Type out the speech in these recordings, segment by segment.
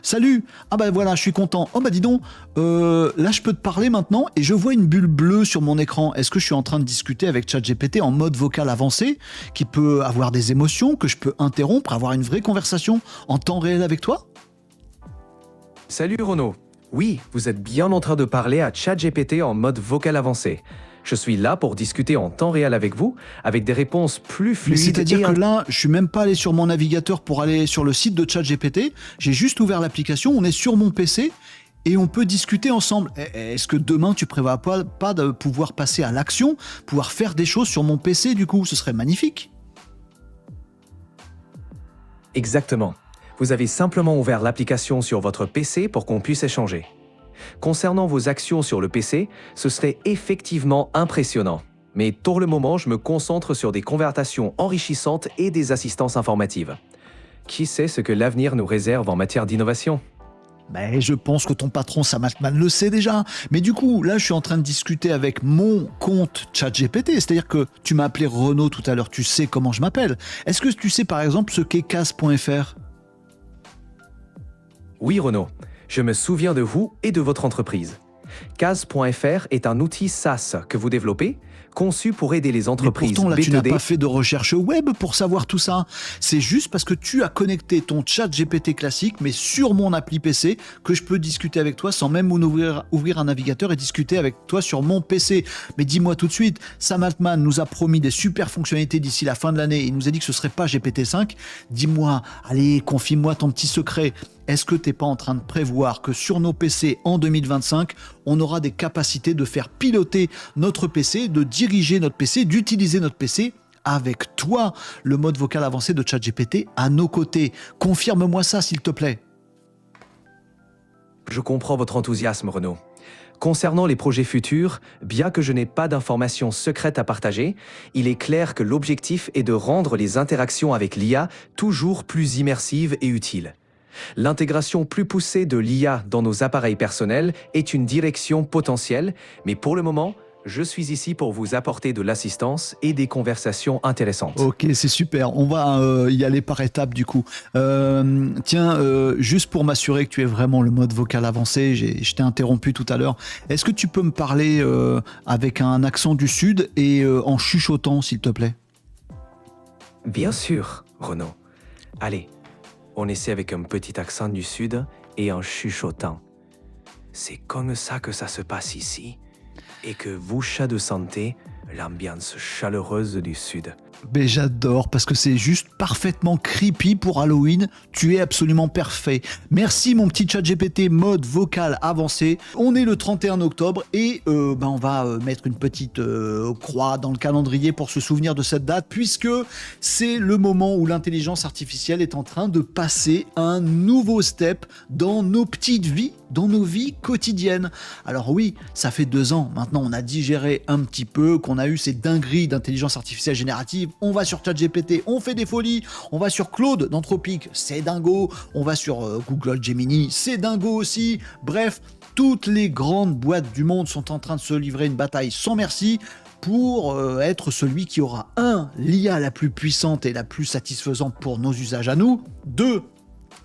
Salut! Ah bah voilà, je suis content. Oh bah dis donc, là je peux te parler maintenant et je vois une bulle bleue sur mon écran. Est-ce que je suis en train de discuter avec ChatGPT en mode vocal avancé, qui peut avoir des émotions, que je peux interrompre, avoir une vraie conversation en temps réel avec toi? Salut Renaud. Oui, vous êtes bien en train de parler à ChatGPT en mode vocal avancé. Je suis là pour discuter en temps réel avec vous, avec des réponses plus Mais fluides c'est-à-dire et que là, je suis même pas allé sur mon navigateur pour aller sur le site de ChatGPT, j'ai juste ouvert l'application, on est sur mon PC et on peut discuter ensemble. Est-ce que demain tu prévois pas de pouvoir passer à l'action, pouvoir faire des choses sur mon PC du coup? Ce serait magnifique. Exactement. Vous avez simplement ouvert l'application sur votre PC pour qu'on puisse échanger. Concernant vos actions sur le PC, ce serait effectivement impressionnant. Mais pour le moment, je me concentre sur des conversations enrichissantes et des assistances informatives. Qui sait ce que l'avenir nous réserve en matière d'innovation? Ben, je pense que ton patron Sam Altman le sait déjà. Mais du coup, là, je suis en train de discuter avec mon compte ChatGPT. C'est-à-dire que tu m'as appelé Renaud tout à l'heure, tu sais comment je m'appelle. Est-ce que tu sais par exemple ce qu'est Cas.fr? Oui Renaud, je me souviens de vous et de votre entreprise. Case.fr est un outil SaaS que vous développez, conçu pour aider les Mais entreprises pourtant, là, tu n'as B2D. pas fait de recherche web pour savoir tout ça. C'est juste parce que tu as connecté ton chat GPT classique, mais sur mon appli PC, que je peux discuter avec toi sans même ouvrir un navigateur et discuter avec toi sur mon PC. Mais dis-moi tout de suite, Sam Altman nous a promis des super fonctionnalités d'ici la fin de l'année. Il nous a dit que ce serait pas GPT-5. Dis-moi, allez, confie-moi ton petit secret. Est-ce que t'es pas en train de prévoir que sur nos PC en 2025, on aura des capacités de faire piloter notre PC, de diriger notre PC, d'utiliser notre PC avec toi, le mode vocal avancé de ChatGPT à nos côtés? Confirme-moi ça, s'il te plaît. Je comprends votre enthousiasme Renaud. Concernant les projets futurs, bien que je n'ai pas d'informations secrètes à partager, il est clair que l'objectif est de rendre les interactions avec l'IA toujours plus immersives et utiles. L'intégration plus poussée de l'IA dans nos appareils personnels est une direction potentielle, mais pour le moment, je suis ici pour vous apporter de l'assistance et des conversations intéressantes. Ok, c'est super. On va y aller par étapes du coup. Tiens, juste pour m'assurer que tu es vraiment le mode vocal avancé, je t'ai interrompu tout à l'heure. Est-ce que tu peux me parler avec un accent du sud et en chuchotant, s'il te plaît? Bien sûr, Renaud. Allez, on essaie avec un petit accent du sud et en chuchotant. C'est comme ça que ça se passe ici, et que vous, chat de santé, l'ambiance chaleureuse du sud. Ben j'adore parce que c'est juste parfaitement creepy pour Halloween. Tu es absolument parfait. Merci mon petit chat GPT mode vocal avancé. On est le 31 octobre et on va mettre une petite croix dans le calendrier pour se souvenir de cette date puisque c'est le moment où l'intelligence artificielle est en train de passer un nouveau step dans nos petites vies, dans nos vies quotidiennes. Alors oui, ça fait 2 ans maintenant, on a digéré un petit peu, qu'on a eu ces dingueries d'intelligence artificielle générative. On va sur ChatGPT, on fait des folies. On va sur Claude d'Anthropic, c'est dingo. On va sur Google Gemini, c'est dingo aussi. Bref, toutes les grandes boîtes du monde sont en train de se livrer une bataille sans merci pour être celui qui aura l'IA la plus puissante et la plus satisfaisante pour nos usages à nous. 2,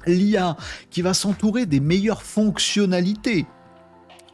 l'IA qui va s'entourer des meilleures fonctionnalités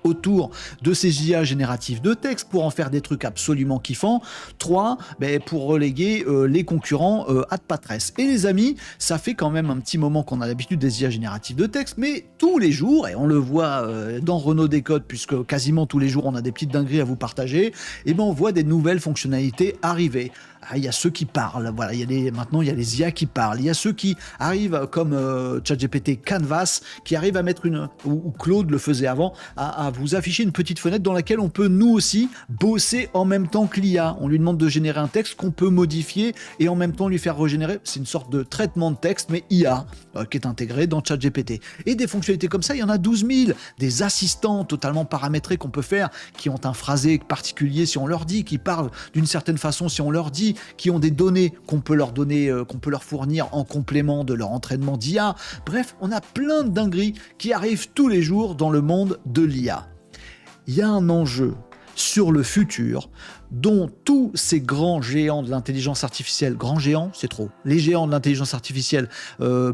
autour de ces IA génératives de texte pour en faire des trucs absolument kiffants. 3, pour reléguer les concurrents à de patresse. Et les amis, ça fait quand même un petit moment qu'on a l'habitude des IA génératives de texte, mais tous les jours, et on le voit dans Renaud Décode, puisque quasiment tous les jours on a des petites dingueries à vous partager, et on voit des nouvelles fonctionnalités arriver. Il y a ceux qui parlent, voilà, maintenant il y a les IA qui parlent, il y a ceux qui arrivent comme ChatGPT Canvas, qui arrivent à mettre ou Claude le faisait avant, à vous afficher une petite fenêtre dans laquelle on peut nous aussi bosser en même temps que l'IA. On lui demande de générer un texte qu'on peut modifier et en même temps lui faire régénérer. C'est une sorte de traitement de texte, mais IA, qui est intégré dans ChatGPT. Et des fonctionnalités comme ça, il y en a 12 000. Des assistants totalement paramétrés qu'on peut faire, qui ont un phrasé particulier si on leur dit, qui parlent d'une certaine façon si on leur dit, qui ont des données qu'on peut leur donner, qu'on peut leur fournir en complément de leur entraînement d'IA. Bref, on a plein de dingueries qui arrivent tous les jours dans le monde de l'IA. Il y a un enjeu, sur le futur dont tous ces grands géants de l'intelligence artificielle, grands géants, c'est trop, les géants de l'intelligence artificielle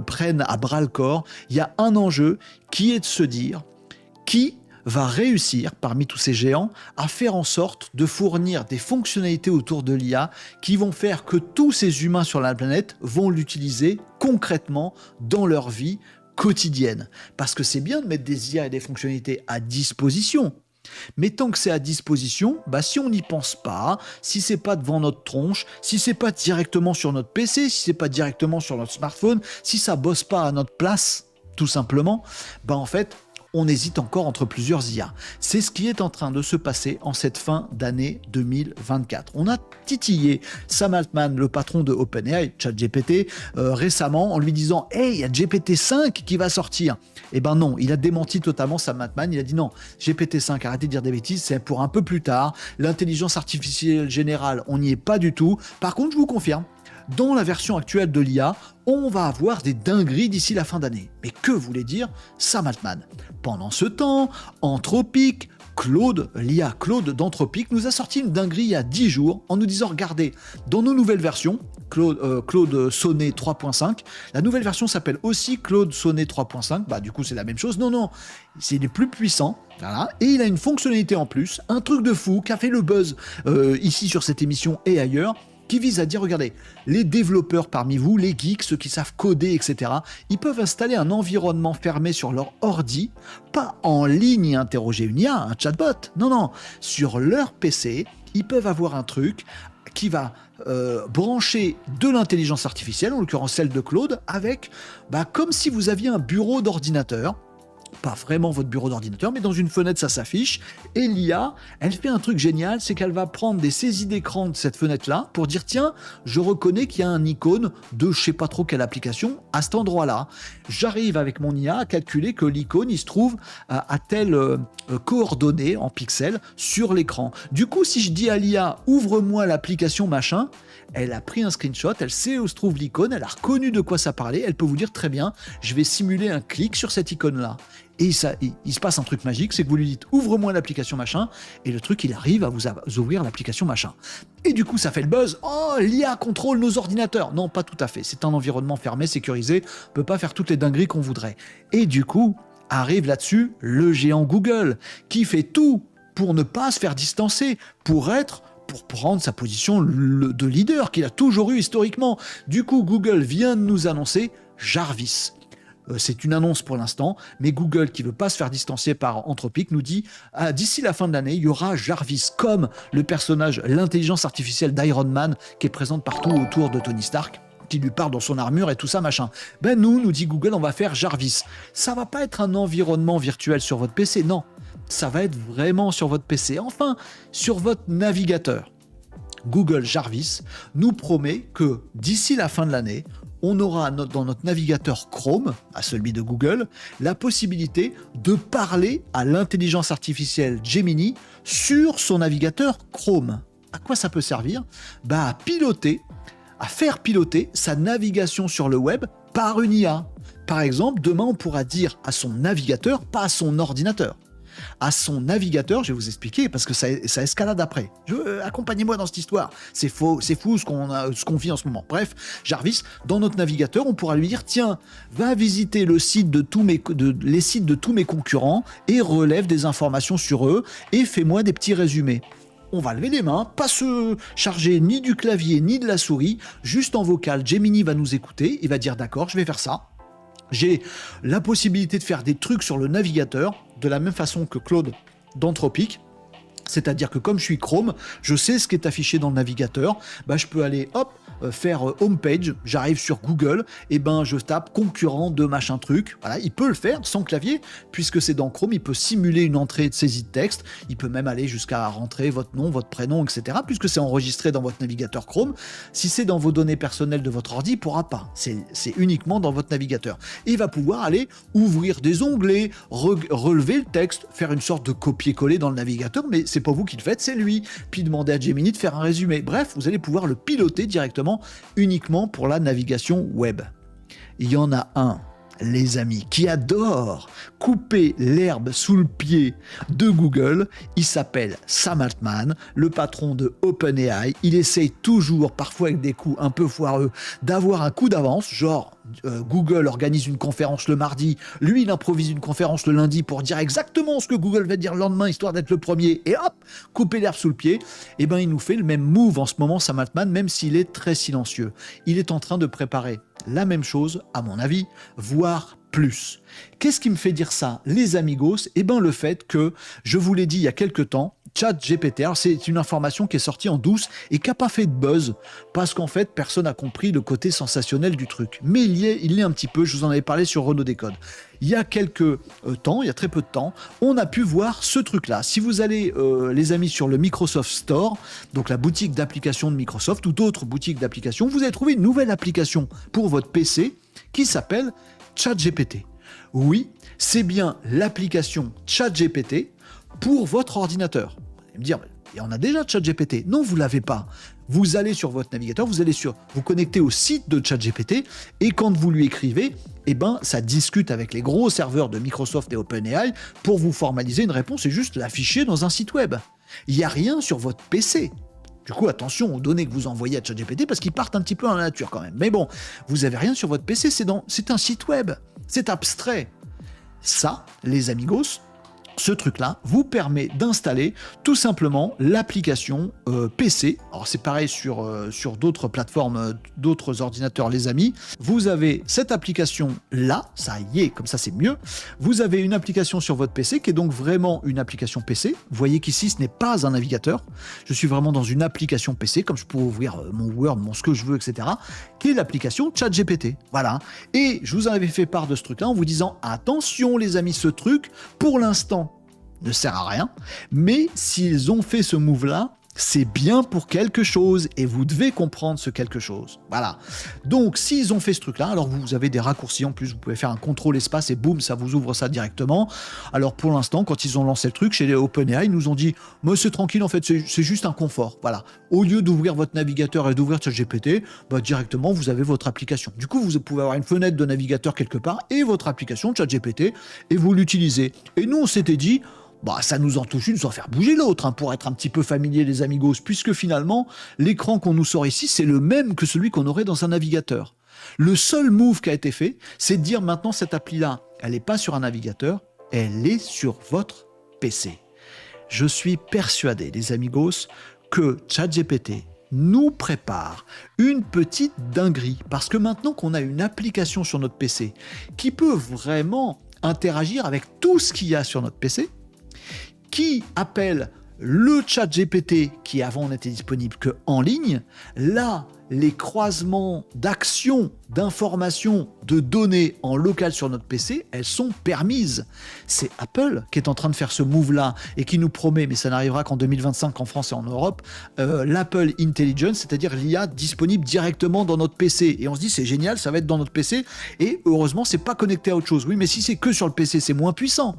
prennent à bras le corps. Il y a un enjeu qui est de se dire qui va réussir, parmi tous ces géants, à faire en sorte de fournir des fonctionnalités autour de l'IA qui vont faire que tous ces humains sur la planète vont l'utiliser concrètement dans leur vie quotidienne. Parce que c'est bien de mettre des IA et des fonctionnalités à disposition, mais tant que c'est à disposition, si on n'y pense pas, si c'est pas devant notre tronche, si c'est pas directement sur notre PC, si c'est pas directement sur notre smartphone, si ça bosse pas à notre place, tout simplement, en fait, on hésite encore entre plusieurs IA. C'est ce qui est en train de se passer en cette fin d'année 2024. On a titillé Sam Altman, le patron de OpenAI, ChatGPT, récemment en lui disant « Hey, il y a GPT-5 qui va sortir !» Eh ben non, il a démenti totalement Sam Altman. Il a dit non, GPT-5, arrêtez de dire des bêtises, c'est pour un peu plus tard. L'intelligence artificielle générale, on n'y est pas du tout. Par contre, je vous confirme, dans la version actuelle de l'IA, on va avoir des dingueries d'ici la fin d'année. Mais que voulait dire Sam Altman ? Pendant ce temps, Anthropic, l'IA Claude d'Anthropic, nous a sorti une dinguerie il y a 10 jours en nous disant, regardez, dans nos nouvelles versions, Claude Sonnet 3.5, la nouvelle version s'appelle aussi Claude Sonnet 3.5, du coup c'est la même chose, non, c'est les plus puissants, voilà, et il a une fonctionnalité en plus, un truc de fou qui a fait le buzz ici sur cette émission et ailleurs, qui vise à dire, regardez, les développeurs parmi vous, les geeks, ceux qui savent coder, etc., ils peuvent installer un environnement fermé sur leur ordi, pas en ligne et interroger une IA, un chatbot, non, sur leur PC, ils peuvent avoir un truc qui va brancher de l'intelligence artificielle, en l'occurrence celle de Claude, avec, comme si vous aviez un bureau d'ordinateur, pas vraiment votre bureau d'ordinateur, mais dans une fenêtre, ça s'affiche. Et l'IA, elle fait un truc génial, c'est qu'elle va prendre des saisies d'écran de cette fenêtre-là pour dire, tiens, je reconnais qu'il y a un icône de je sais pas trop quelle application à cet endroit-là. J'arrive avec mon IA à calculer que l'icône, il se trouve à telle coordonnée en pixels sur l'écran. Du coup, si je dis à l'IA, ouvre-moi l'application machin, elle a pris un screenshot, elle sait où se trouve l'icône, elle a reconnu de quoi ça parlait, elle peut vous dire très bien, je vais simuler un clic sur cette icône-là. Et ça, il se passe un truc magique, c'est que vous lui dites ouvre-moi l'application machin, et le truc il arrive à vous ouvrir l'application machin. Et du coup ça fait le buzz, oh l'IA contrôle nos ordinateurs. Non, pas tout à fait, c'est un environnement fermé, sécurisé, on peut pas faire toutes les dingueries qu'on voudrait. Et du coup, arrive là-dessus le géant Google, qui fait tout pour ne pas se faire distancer, pour prendre sa position de leader qu'il a toujours eu historiquement. Du coup, Google vient de nous annoncer Jarvis. C'est une annonce pour l'instant, mais Google, qui ne veut pas se faire distancer par Anthropic, nous dit d'ici la fin de l'année, il y aura Jarvis, comme le personnage, l'intelligence artificielle d'Iron Man, qui est présente partout autour de Tony Stark, qui lui parle dans son armure et tout ça, machin. Nous dit Google, on va faire Jarvis. Ça va pas être un environnement virtuel sur votre PC, non. Ça va être vraiment sur votre PC. Enfin, sur votre navigateur. Google Jarvis nous promet que d'ici la fin de l'année, on aura dans notre navigateur Chrome, à celui de Google, la possibilité de parler à l'intelligence artificielle Gemini sur son navigateur Chrome. À quoi ça peut servir ? À faire piloter sa navigation sur le web par une IA. Par exemple, demain, on pourra dire à son navigateur, pas à son ordinateur, à son navigateur, je vais vous expliquer, parce que ça escalade après. Accompagnez-moi dans cette histoire. C'est fou ce qu'on vit en ce moment. Bref, Jarvis, dans notre navigateur, on pourra lui dire, tiens, va visiter les sites de tous mes concurrents et relève des informations sur eux et fais-moi des petits résumés. On va lever les mains, pas se charger ni du clavier ni de la souris, juste en vocal. Gemini va nous écouter, il va dire d'accord, je vais faire ça. J'ai la possibilité de faire des trucs sur le navigateur de la même façon que Claude d'Anthropic. C'est-à-dire que comme je suis Chrome, je sais ce qui est affiché dans le navigateur, je peux aller faire homepage, j'arrive sur Google, et je tape concurrent de machin truc. Voilà, il peut le faire sans clavier, puisque c'est dans Chrome, il peut simuler une entrée de saisie de texte, il peut même aller jusqu'à rentrer votre nom, votre prénom, etc. Puisque c'est enregistré dans votre navigateur Chrome. Si c'est dans vos données personnelles de votre ordi, il ne pourra pas. C'est uniquement dans votre navigateur. Et il va pouvoir aller ouvrir des onglets, relever le texte, faire une sorte de copier-coller dans le navigateur, mais c'est pas vous qui le faites, c'est lui. Puis demander à Gemini de faire un résumé. Bref, vous allez pouvoir le piloter directement uniquement pour la navigation web. Il y en a un. les amis, qui adore couper l'herbe sous le pied de Google. Il s'appelle Sam Altman, le patron de OpenAI. Il essaye toujours, parfois avec des coups un peu foireux, d'avoir un coup d'avance, genre Google organise une conférence le mardi, lui il improvise une conférence le lundi pour dire exactement ce que Google va dire le lendemain, histoire d'être le premier, et hop, couper l'herbe sous le pied. Et ben il nous fait le même move en ce moment, Sam Altman, même s'il est très silencieux. Il est en train de préparer la même chose, à mon avis, voire plus. Qu'est-ce qui me fait dire ça, les amigos? Eh bien le fait que, je vous l'ai dit il y a quelques temps, ChatGPT, alors c'est une information qui est sortie en douce et qui n'a pas fait de buzz, parce qu'en fait, personne n'a compris le côté sensationnel du truc. Mais il y est un petit peu, je vous en avais parlé sur Renaud Décode. Il y a quelques temps, il y a très peu de temps, on a pu voir ce truc-là. Si vous allez, les amis, sur le Microsoft Store, donc la boutique d'applications de Microsoft ou d'autres boutiques d'applications, vous allez trouver une nouvelle application pour votre PC qui s'appelle ChatGPT. Oui, c'est bien l'application ChatGPT pour votre ordinateur. Vous allez me dire, il y en a déjà ChatGPT. Non, vous ne l'avez pas. Vous allez sur votre navigateur, vous connectez au site de ChatGPT et quand vous lui écrivez, eh ben, ça discute avec les gros serveurs de Microsoft et OpenAI pour vous formaliser une réponse et juste l'afficher dans un site web. Il n'y a rien sur votre PC. Du coup, attention aux données que vous envoyez à ChatGPT parce qu'ils partent un petit peu dans la nature quand même. Mais bon, vous n'avez rien sur votre PC, c'est un site web. C'est abstrait. Ça, les amigos, ce truc-là vous permet d'installer tout simplement l'application PC. Alors c'est pareil sur d'autres plateformes, d'autres ordinateurs, les amis. Vous avez cette application-là, ça y est, comme ça c'est mieux. Vous avez une application sur votre PC qui est donc vraiment une application PC. Vous voyez qu'ici ce n'est pas un navigateur. Je suis vraiment dans une application PC, comme je pourrais ouvrir mon Word, mon ce que je veux, etc. Qui est l'application ChatGPT. Voilà. Et je vous en avais fait part de ce truc-là en vous disant attention les amis, ce truc, pour l'instant, ne sert à rien, mais s'ils ont fait ce move-là, c'est bien pour quelque chose et vous devez comprendre ce quelque chose. Voilà. Donc, s'ils ont fait ce truc-là, alors vous avez des raccourcis en plus, vous pouvez faire un contrôle espace et boum, ça vous ouvre ça directement. Alors, pour l'instant, quand ils ont lancé le truc chez les OpenAI, ils nous ont dit « Mais c'est tranquille, en fait, c'est juste un confort. » Voilà. Au lieu d'ouvrir votre navigateur et d'ouvrir ChatGPT, bah, directement, vous avez votre application. Du coup, vous pouvez avoir une fenêtre de navigateur quelque part et votre application ChatGPT et vous l'utilisez. Et nous, on s'était dit bah, ça nous en touche une sans faire bouger l'autre, hein, pour être un petit peu familier les amigos, puisque finalement, l'écran qu'on nous sort ici, c'est le même que celui qu'on aurait dans un navigateur. Le seul move qui a été fait, c'est de dire maintenant cette appli-là, elle n'est pas sur un navigateur, elle est sur votre PC. Je suis persuadé, les amigos, que ChatGPT nous prépare une petite dinguerie, parce que maintenant qu'on a une application sur notre PC qui peut vraiment interagir avec tout ce qu'il y a sur notre PC, qui appelle le ChatGPT qui avant n'était disponible qu'en ligne, là, les croisements d'actions, d'informations, de données en local sur notre PC, elles sont permises. C'est Apple qui est en train de faire ce move-là et qui nous promet, mais ça n'arrivera qu'en 2025 en France et en Europe, l'Apple Intelligence, c'est-à-dire l'IA disponible directement dans notre PC. Et on se dit, c'est génial, ça va être dans notre PC et heureusement, c'est pas connecté à autre chose. Oui, mais si c'est que sur le PC, c'est moins puissant.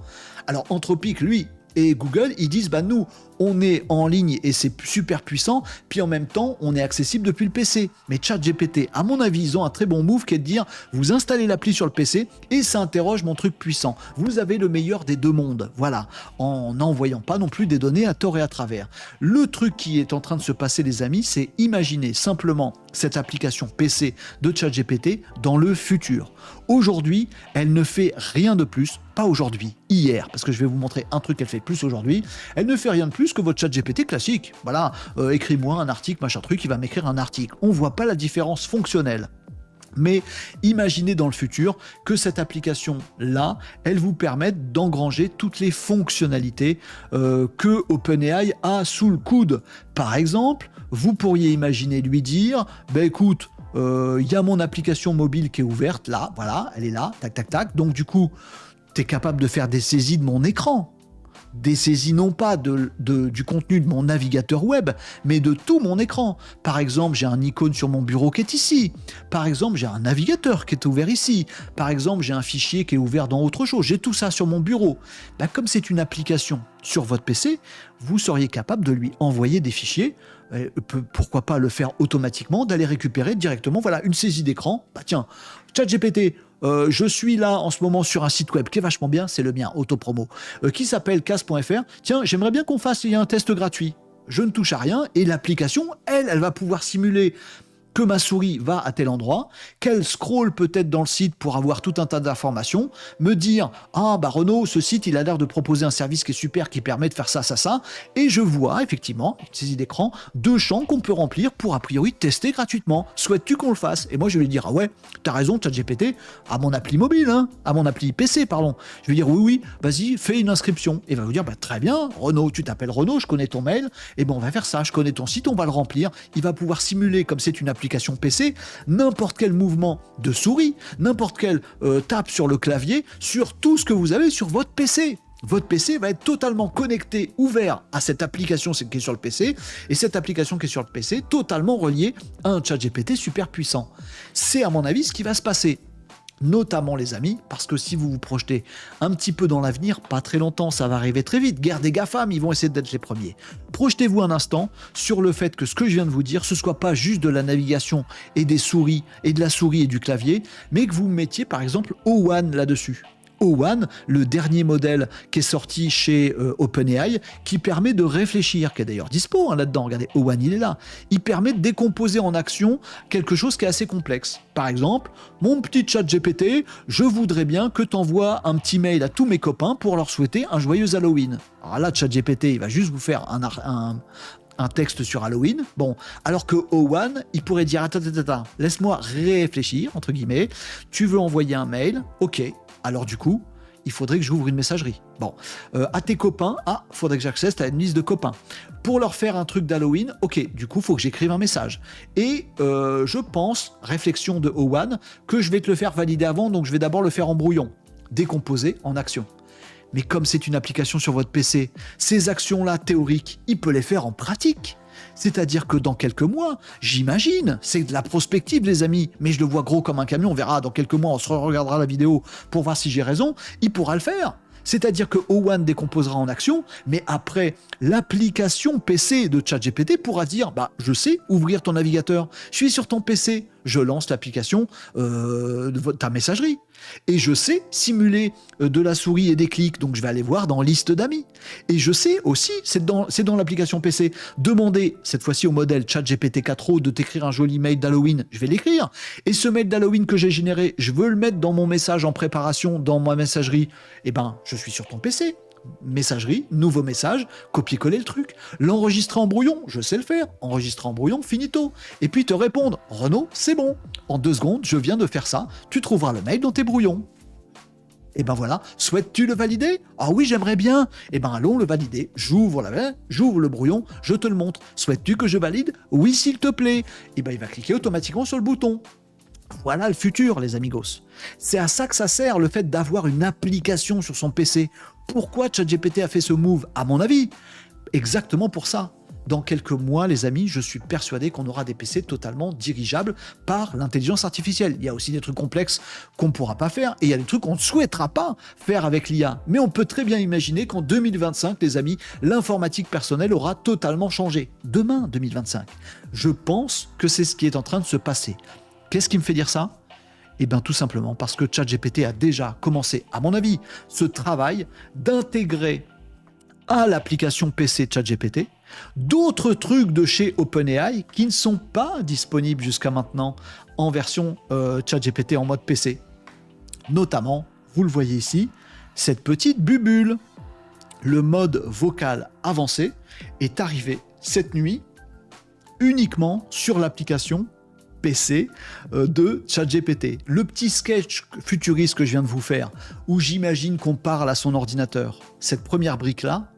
Alors, Anthropic, lui, et Google, ils disent, bah nous, on est en ligne et c'est super puissant, puis en même temps, on est accessible depuis le PC. Mais ChatGPT, à mon avis, ils ont un très bon move qui est de dire, vous installez l'appli sur le PC et ça interroge mon truc puissant. Vous avez le meilleur des deux mondes, voilà, en n'envoyant pas non plus des données à tort et à travers. Le truc qui est en train de se passer, les amis, c'est imaginer simplement cette application PC de ChatGPT dans le futur. Aujourd'hui, elle ne fait rien de plus, pas aujourd'hui, hier, parce que je vais vous montrer un truc qu'elle fait plus aujourd'hui. Elle ne fait rien de plus que votre ChatGPT classique. Voilà, écris-moi un article, machin truc, il va m'écrire un article. On voit pas la différence fonctionnelle. Mais imaginez dans le futur que cette application-là, elle vous permette d'engranger toutes les fonctionnalités que OpenAI a sous le coude. Par exemple, vous pourriez imaginer lui dire, bah écoute, il y a mon application mobile qui est ouverte, là, voilà, elle est là, tac, tac, tac. Donc du coup, tu es capable de faire des saisies de mon écran. Des saisies non pas du contenu de mon navigateur web, mais de tout mon écran. Par exemple, j'ai un icône sur mon bureau qui est ici. Par exemple, j'ai un navigateur qui est ouvert ici. Par exemple, j'ai un fichier qui est ouvert dans autre chose. J'ai tout ça sur mon bureau. Bah, comme c'est une application sur votre PC, vous seriez capable de lui envoyer des fichiers. Pourquoi pas le faire automatiquement, d'aller récupérer directement, voilà, une saisie d'écran. Bah tiens, ChatGPT, je suis là en ce moment sur un site web qui est vachement bien, c'est le mien, autopromo, qui s'appelle casse.fr. Tiens, j'aimerais bien qu'on fasse un test gratuit. Je ne touche à rien et l'application, elle va pouvoir simuler que ma souris va à tel endroit, qu'elle scrolle peut-être dans le site pour avoir tout un tas d'informations, me dire « Ah, bah Renaud, ce site, il a l'air de proposer un service qui est super, qui permet de faire ça, ça, ça. » Et je vois, effectivement, saisie d'écran, 2 champs qu'on peut remplir pour, a priori, tester gratuitement. Souhaites-tu qu'on le fasse? Et moi, je vais lui dire « Ah ouais, t'as raison, ChatGPT, à mon appli mobile, hein, à mon appli PC, pardon. » Je vais dire « Oui, oui, vas-y, fais une inscription. » Et il va vous dire bah, « Très bien, Renaud, tu t'appelles Renaud, je connais ton mail. Et ben on va faire ça, je connais ton site, on va le remplir. » Il va pouvoir simuler, comme c'est une application PC, n'importe quel mouvement de souris, n'importe quel tape sur le clavier, sur tout ce que vous avez sur votre PC. Votre PC va être totalement connecté, ouvert à cette application qui est sur le PC, et cette application qui est sur le PC, totalement reliée à un ChatGPT super puissant. C'est à mon avis ce qui va se passer. Notamment les amis, parce que si vous vous projetez un petit peu dans l'avenir, pas très longtemps, ça va arriver très vite, guerre des GAFAM, ils vont essayer d'être les premiers. Projetez-vous un instant sur le fait que ce que je viens de vous dire, ce soit pas juste de la navigation et des souris, et de la souris et du clavier, mais que vous mettiez par exemple O1 là-dessus. O1, le dernier modèle qui est sorti chez OpenAI, qui permet de réfléchir, qui est d'ailleurs dispo là-dedans, regardez, O1 il est là, il permet de décomposer en action quelque chose qui est assez complexe. Par exemple, mon petit chat GPT, je voudrais bien que tu envoies un petit mail à tous mes copains pour leur souhaiter un joyeux Halloween. Alors là, chat GPT, il va juste vous faire un texte sur Halloween. Bon, alors que O1, il pourrait dire attends, laisse-moi réfléchir, entre guillemets, tu veux envoyer un mail, ok. Alors du coup, il faudrait que j'ouvre une messagerie. Bon, à tes copains, faudrait que j'accède à une liste de copains. Pour leur faire un truc d'Halloween, ok, du coup, il faut que j'écrive un message. Et je pense, réflexion de O1, que je vais te le faire valider avant, donc je vais d'abord le faire en brouillon, décomposé en action. Mais comme c'est une application sur votre PC, ces actions-là théoriques, il peut les faire en pratique. C'est-à-dire que dans quelques mois, j'imagine, c'est de la prospective les amis, mais je le vois gros comme un camion, on verra dans quelques mois, on se regardera la vidéo pour voir si j'ai raison, il pourra le faire. C'est-à-dire que O1 décomposera en action, mais après, l'application PC de ChatGPT pourra dire « je sais ouvrir ton navigateur, je suis sur ton PC, je lance l'application de ta messagerie. Et je sais simuler de la souris et des clics, donc je vais aller voir dans liste d'amis. Et je sais aussi, c'est dans l'application PC, demander, cette fois-ci au modèle ChatGPT 4o, de t'écrire un joli mail d'Halloween, je vais l'écrire. Et ce mail d'Halloween que j'ai généré, je veux le mettre dans mon message en préparation, dans ma messagerie, je suis sur ton PC. Messagerie, nouveau message, copier-coller le truc, l'enregistrer en brouillon, je sais le faire, enregistrer en brouillon, finito, et puis te répondre, Renaud, c'est bon, en 2 secondes, je viens de faire ça, tu trouveras le mail dans tes brouillons. Et voilà, souhaites-tu le valider? Ah oui, j'aimerais bien. Allons le valider. J'ouvre le brouillon, je te le montre. Souhaites-tu que je valide? Oui, s'il te plaît. Il va cliquer automatiquement sur le bouton. Voilà le futur, les amigos. C'est à ça que ça sert, le fait d'avoir une application sur son PC. Pourquoi ChatGPT a fait ce move? À mon avis, exactement pour ça. Dans quelques mois, les amis, je suis persuadé qu'on aura des PC totalement dirigeables par l'intelligence artificielle. Il y a aussi des trucs complexes qu'on ne pourra pas faire, et il y a des trucs qu'on ne souhaitera pas faire avec l'IA. Mais on peut très bien imaginer qu'en 2025, les amis, l'informatique personnelle aura totalement changé. Demain, 2025. Je pense que c'est ce qui est en train de se passer. Qu'est-ce qui me fait dire ça? Tout simplement parce que ChatGPT a déjà commencé, à mon avis, ce travail d'intégrer à l'application PC ChatGPT d'autres trucs de chez OpenAI qui ne sont pas disponibles jusqu'à maintenant en version ChatGPT en mode PC. Notamment, vous le voyez ici, cette petite bubule. Le mode vocal avancé est arrivé cette nuit uniquement sur l'application PC de ChatGPT. Le petit sketch futuriste que je viens de vous faire, où j'imagine qu'on parle à son ordinateur, cette première brique-là,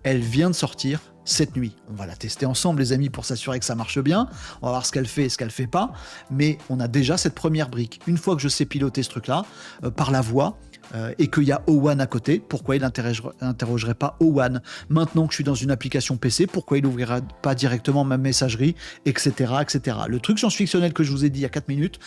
elle vient de sortir cette nuit. On va la tester ensemble, les amis, pour s'assurer que ça marche bien. On va voir ce qu'elle fait et ce qu'elle fait pas. Mais on a déjà cette première brique. Une fois que je sais piloter ce truc-là, par la voix, et qu'il y a O1 à côté, pourquoi il n'interrogerait pas O1? Maintenant que je suis dans une application PC, pourquoi il n'ouvrira pas directement ma messagerie, etc., etc. Le truc science-fictionnel que je vous ai dit il y a 4 minutes,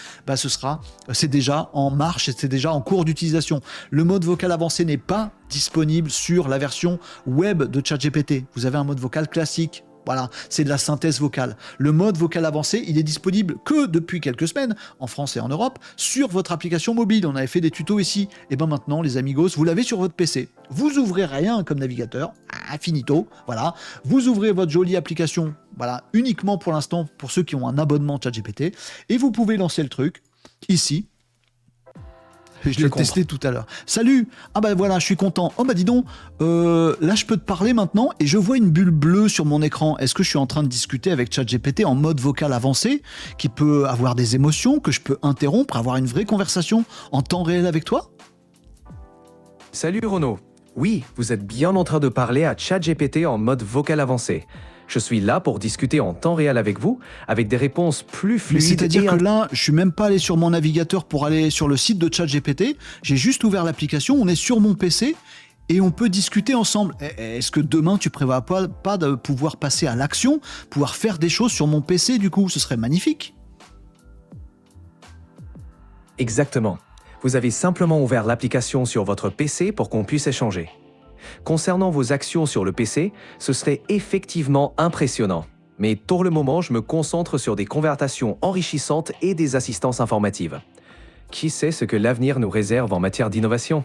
c'est déjà en marche et c'est déjà en cours d'utilisation. Le mode vocal avancé n'est pas disponible sur la version web de ChatGPT. Vous avez un mode vocal classique, Voilà, c'est de la synthèse vocale. Le mode vocal avancé, il est disponible que depuis quelques semaines, en France et en Europe, sur votre application mobile. On avait fait des tutos ici. Et bien maintenant, les amigos, vous l'avez sur votre PC. Vous ouvrez rien comme navigateur, finito, voilà. Vous ouvrez votre jolie application, voilà, uniquement pour l'instant, pour ceux qui ont un abonnement ChatGPT, et vous pouvez lancer le truc, ici. Je l'ai testé tout à l'heure. Salut. Ah bah voilà, je suis content. Oh bah dis donc, là je peux te parler maintenant et je vois une bulle bleue sur mon écran. Est-ce que je suis en train de discuter avec ChatGPT en mode vocal avancé, qui peut avoir des émotions, que je peux interrompre, avoir une vraie conversation en temps réel avec toi? Salut Renaud. Oui, vous êtes bien en train de parler à ChatGPT en mode vocal avancé. Je suis là pour discuter en temps réel avec vous, avec des réponses plus fluides. Mais c'est-à-dire que là, je suis même pas allé sur mon navigateur pour aller sur le site de ChatGPT. J'ai juste ouvert l'application, on est sur mon PC et on peut discuter ensemble. Est-ce que demain, tu prévois pas de pouvoir passer à l'action, pouvoir faire des choses sur mon PC du coup? Ce serait magnifique. Exactement. Vous avez simplement ouvert l'application sur votre PC pour qu'on puisse échanger. Concernant vos actions sur le PC, ce serait effectivement impressionnant. Mais pour le moment, je me concentre sur des conversations enrichissantes et des assistances informatives. Qui sait ce que l'avenir nous réserve en matière d'innovation?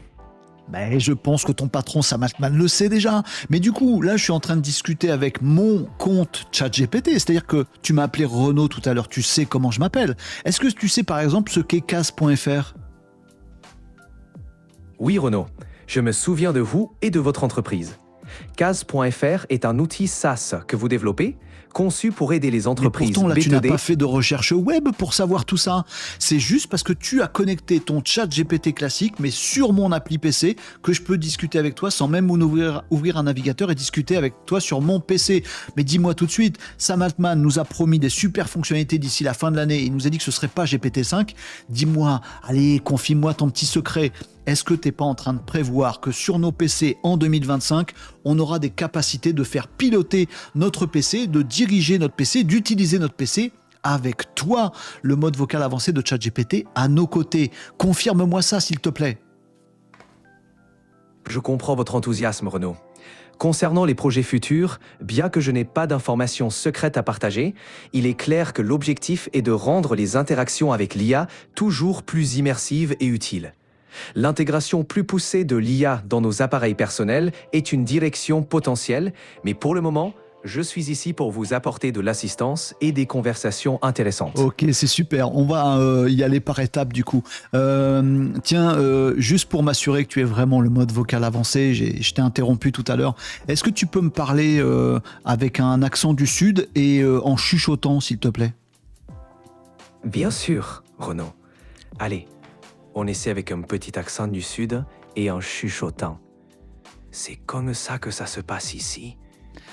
Ben, je pense que ton patron Sam Altman le sait déjà. Mais du coup, là, je suis en train de discuter avec mon compte ChatGPT. C'est-à-dire que tu m'as appelé Renaud tout à l'heure, tu sais comment je m'appelle. Est-ce que tu sais par exemple ce qu'est Case.fr? Oui, Renaud. Je me souviens de vous et de votre entreprise. Case.fr est un outil SaaS que vous développez, conçu pour aider les entreprises. Mais pourtant, là, B2D. tu n'as pas fait de recherche web pour savoir tout ça. C'est juste parce que tu as connecté ton chat GPT classique, mais sur mon appli PC, que je peux discuter avec toi sans même ouvrir un navigateur et discuter avec toi sur mon PC. Mais dis-moi tout de suite, Sam Altman nous a promis des super fonctionnalités d'ici la fin de l'année. Il nous a dit que ce serait pas GPT-5. Dis-moi, allez, confie-moi ton petit secret. Est-ce que tu n'es pas en train de prévoir que sur nos PC en 2025, on aura des capacités de faire piloter notre PC, de diriger notre PC, d'utiliser notre PC avec toi, le mode vocal avancé de ChatGPT à nos côtés? Confirme-moi ça, s'il te plaît. Je comprends votre enthousiasme, Renaud. Concernant les projets futurs, bien que je n'ai pas d'informations secrètes à partager, il est clair que l'objectif est de rendre les interactions avec l'IA toujours plus immersives et utiles. L'intégration plus poussée de l'IA dans nos appareils personnels est une direction potentielle, mais pour le moment, je suis ici pour vous apporter de l'assistance et des conversations intéressantes. Ok, c'est super. On va y aller par étapes du coup. Juste pour m'assurer que tu es vraiment le mode vocal avancé, je t'ai interrompu tout à l'heure. Est-ce que tu peux me parler avec un accent du Sud et en chuchotant, s'il te plaît? Bien sûr, Renaud. Allez. On essaie avec un petit accent du Sud et en chuchotant. C'est comme ça que ça se passe ici,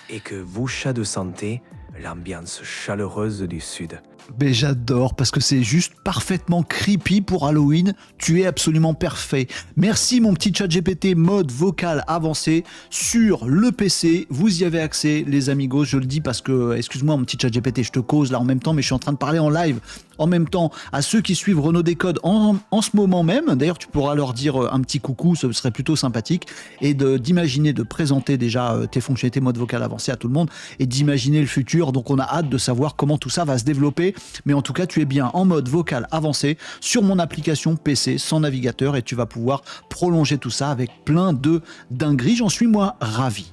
et que vous, chat de santé, l'ambiance chaleureuse du Sud. Mais j'adore parce que c'est juste parfaitement creepy pour Halloween. Tu es absolument parfait. Merci mon petit ChatGPT mode vocal avancé sur le PC. Vous y avez accès, les amigos. Je le dis parce que, excuse-moi mon petit ChatGPT, je te cause là en même temps, mais je suis en train de parler en live. En même temps, à ceux qui suivent Renaud Décode en ce moment même, d'ailleurs tu pourras leur dire un petit coucou, ce serait plutôt sympathique, et d'imaginer, de présenter déjà tes fonctionnalités mode vocal avancé à tout le monde, et d'imaginer le futur. Donc on a hâte de savoir comment tout ça va se développer, mais en tout cas tu es bien en mode vocal avancé sur mon application PC sans navigateur, et tu vas pouvoir prolonger tout ça avec plein de dingueries. J'en suis moi ravi.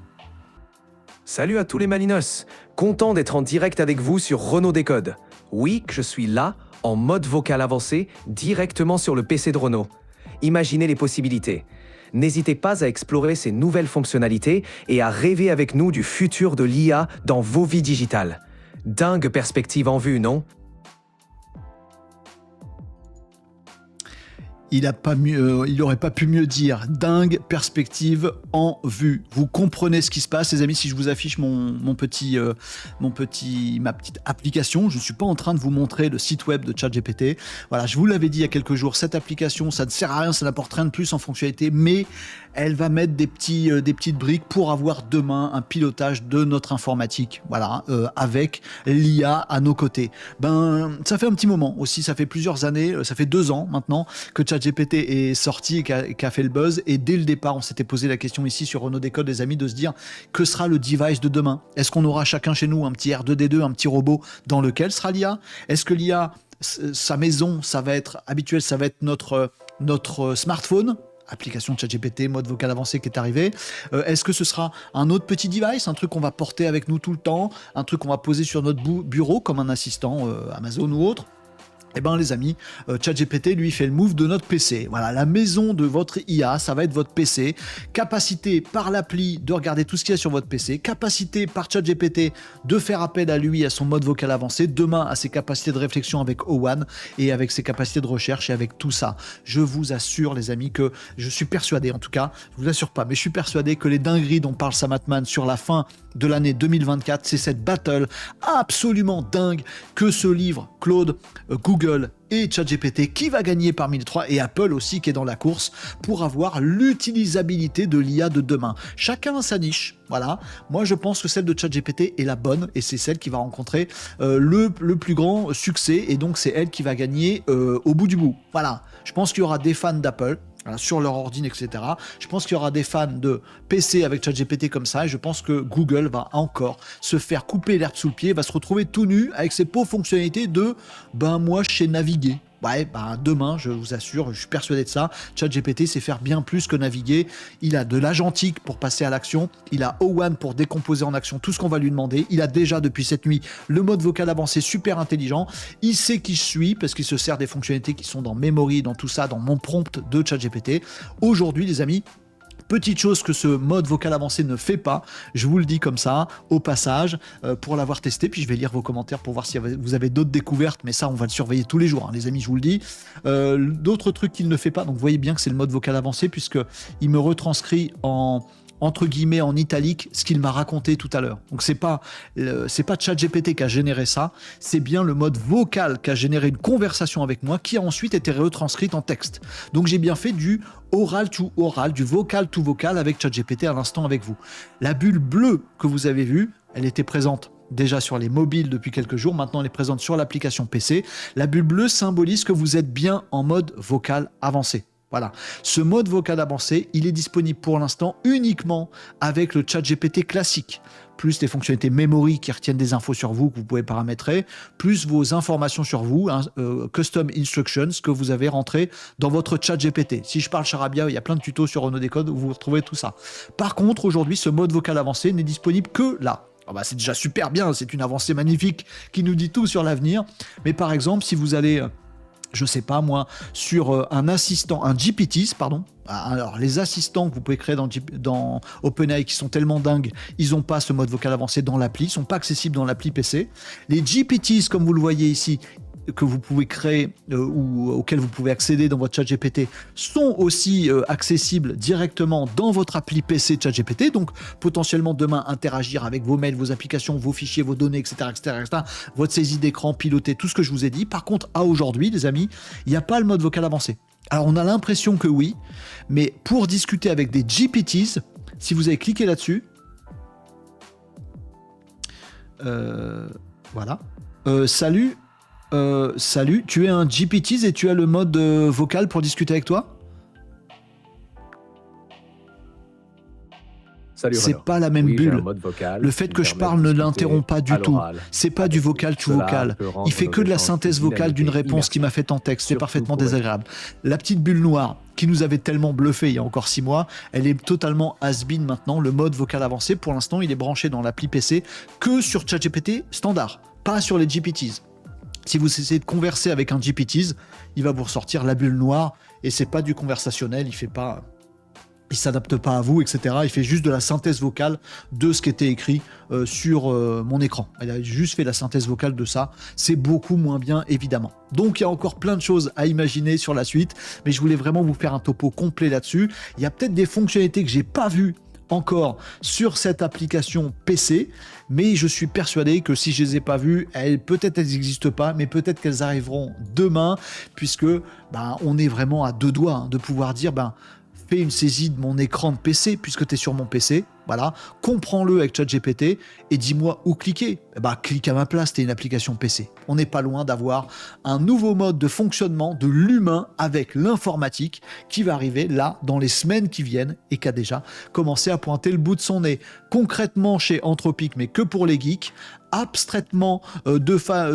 Salut à tous les Malinos, content d'être en direct avec vous sur Renaud Décode. Oui, je suis là, en mode vocal avancé, directement sur le PC de Renaud. Imaginez les possibilités. N'hésitez pas à explorer ces nouvelles fonctionnalités et à rêver avec nous du futur de l'IA dans vos vies digitales. Dingue perspective en vue, non ? Il n'aurait pas pu mieux dire. Dingue perspective en vue. Vous comprenez ce qui se passe, les amis. Si je vous affiche ma petite application, je ne suis pas en train de vous montrer le site web de ChatGPT. Voilà, je vous l'avais dit il y a quelques jours, cette application, ça ne sert à rien, ça n'apporte rien de plus en fonctionnalité, mais elle va mettre des petites briques pour avoir demain un pilotage de notre informatique, voilà, avec l'IA à nos côtés. Ben, ça fait un petit moment aussi, ça fait plusieurs années, ça fait 2 ans maintenant que ChatGPT est sorti et qu'a fait le buzz, et dès le départ, on s'était posé la question ici sur Renault Décode, les amis, de se dire que sera le device de demain. Est-ce qu'on aura chacun chez nous un petit R2D2, un petit robot dans lequel sera l'IA? Est-ce que l'IA, sa maison, ça va être habituel, ça va être notre smartphone, application ChatGPT, mode vocal avancé qui est arrivé. Est-ce que ce sera un autre petit device, un truc qu'on va porter avec nous tout le temps, un truc qu'on va poser sur notre bureau comme un assistant Amazon ou autre? Eh bien les amis, ChatGPT lui fait le move de notre PC. Voilà, la maison de votre IA, ça va être votre PC. Capacité par l'appli de regarder tout ce qu'il y a sur votre PC. Capacité par ChatGPT de faire appel à lui, à son mode vocal avancé. Demain, à ses capacités de réflexion avec O1 et avec ses capacités de recherche et avec tout ça. Je vous assure les amis que je suis persuadé, en tout cas, je vous assure pas, mais je suis persuadé que les dingueries dont parle Sam Altman sur la fin de l'année 2024, c'est cette battle absolument dingue que ce livre, Claude, Google et ChatGPT, qui va gagner parmi les trois, et Apple aussi qui est dans la course pour avoir l'utilisabilité de l'IA de demain. Chacun a sa niche, voilà. Moi je pense que celle de ChatGPT est la bonne et c'est celle qui va rencontrer le plus grand succès, et donc c'est elle qui va gagner au bout du bout. Voilà, je pense qu'il y aura des fans d'Apple sur leur ordi, etc. Je pense qu'il y aura des fans de PC avec ChatGPT comme ça, et je pense que Google va encore se faire couper l'herbe sous le pied, va se retrouver tout nu avec ses pauvres fonctionnalités de « ben moi je sais naviguer ». Ouais, ben demain, je vous assure, je suis persuadé de ça, ChatGPT sait faire bien plus que naviguer. Il a de l'agentique pour passer à l'action, il a O1 pour décomposer en action tout ce qu'on va lui demander, il a déjà depuis cette nuit le mode vocal avancé super intelligent, il sait qui je suis parce qu'il se sert des fonctionnalités qui sont dans Memory, dans tout ça, dans mon prompt de ChatGPT. Aujourd'hui les amis, petite chose que ce mode vocal avancé ne fait pas, je vous le dis comme ça, au passage, pour l'avoir testé, puis je vais lire vos commentaires pour voir si vous avez d'autres découvertes, mais ça on va le surveiller tous les jours, hein, les amis, je vous le dis. D'autres trucs qu'il ne fait pas, donc vous voyez bien que c'est le mode vocal avancé, puisqu'il me retranscrit entre guillemets en italique ce qu'il m'a raconté tout à l'heure. Donc c'est pas ChatGPT qui a généré ça, c'est bien le mode vocal qui a généré une conversation avec moi qui a ensuite été retranscrite en texte. Donc j'ai bien fait du oral to oral, du vocal to vocal avec ChatGPT à l'instant avec vous. La bulle bleue que vous avez vue, elle était présente déjà sur les mobiles depuis quelques jours, maintenant elle est présente sur l'application PC. La bulle bleue symbolise que vous êtes bien en mode vocal avancé. Voilà, ce mode vocal avancé, il est disponible pour l'instant uniquement avec le ChatGPT classique, plus les fonctionnalités memory qui retiennent des infos sur vous que vous pouvez paramétrer, plus vos informations sur vous, custom instructions que vous avez rentrées dans votre ChatGPT. Si je parle charabia, il y a plein de tutos sur Renault Décode où vous retrouvez tout ça. Par contre, aujourd'hui, ce mode vocal avancé n'est disponible que là. Oh bah c'est déjà super bien, c'est une avancée magnifique qui nous dit tout sur l'avenir. Mais par exemple, si vous allez, je sais pas moi, sur un assistant, un GPTs, pardon. Alors les assistants que vous pouvez créer dans OpenAI qui sont tellement dingues, ils n'ont pas ce mode vocal avancé dans l'appli, ils sont pas accessibles dans l'appli PC. Les GPTs, comme vous le voyez ici, que vous pouvez créer ou auxquels vous pouvez accéder dans votre ChatGPT, sont aussi accessibles directement dans votre appli PC ChatGPT, donc potentiellement demain interagir avec vos mails, vos applications, vos fichiers, vos données, etc., votre saisie d'écran, piloter, tout ce que je vous ai dit. Par contre, à aujourd'hui, les amis, il n'y a pas le mode vocal avancé. Alors on a l'impression que oui, mais pour discuter avec des GPTs, si vous avez cliqué là-dessus, voilà, salut, tu es un GPTs et tu as le mode vocal pour discuter avec toi? Salut, c'est pas la même bulle. Le fait que je parle ne l'interrompt pas du tout. C'est pas du vocal to vocal. Il fait que de la synthèse vocale d'une réponse qui m'a faite en texte. C'est parfaitement désagréable. La petite bulle noire qui nous avait tellement bluffé il y a encore 6 mois, elle est totalement has-been maintenant. Le mode vocal avancé, pour l'instant, il est branché dans l'appli PC que sur ChatGPT standard, pas sur les GPTs. Si vous essayez de converser avec un GPTs, il va vous ressortir la bulle noire et c'est pas du conversationnel, il s'adapte pas à vous, etc. Il fait juste de la synthèse vocale de ce qui était écrit sur mon écran. Il a juste fait la synthèse vocale de ça. C'est beaucoup moins bien, évidemment. Donc, il y a encore plein de choses à imaginer sur la suite, mais je voulais vraiment vous faire un topo complet là-dessus. Il y a peut-être des fonctionnalités que j'ai pas vues encore sur cette application PC, mais je suis persuadé que si je les ai pas vues, peut-être elles n'existent pas, mais peut-être qu'elles arriveront demain, puisque on est vraiment à 2 doigts de pouvoir dire fais une saisie de mon écran de PC, puisque tu es sur mon PC, voilà, comprends-le avec ChatGPT et dis-moi où cliquer. Clique à ma place, t'es une application PC. On n'est pas loin d'avoir un nouveau mode de fonctionnement de l'humain avec l'informatique qui va arriver là dans les semaines qui viennent et qui a déjà commencé à pointer le bout de son nez. Concrètement chez Anthropic, mais que pour les geeks, abstraitement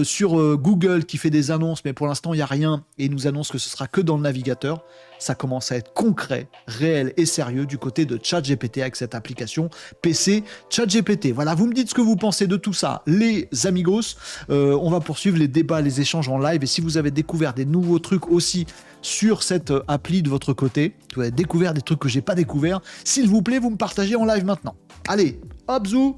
sur Google qui fait des annonces, mais pour l'instant il n'y a rien et il nous annonce que ce sera que dans le navigateur. Ça commence à être concret, réel et sérieux du côté de ChatGPT avec cette application PC ChatGPT. Voilà, vous me dites ce que vous pensez de tout ça, les amigos. On va poursuivre les débats, les échanges en live. Et si vous avez découvert des nouveaux trucs aussi sur cette appli de votre côté, vous avez découvert des trucs que j'ai pas découvert, s'il vous plaît, vous me partagez en live maintenant. Allez, hop zou.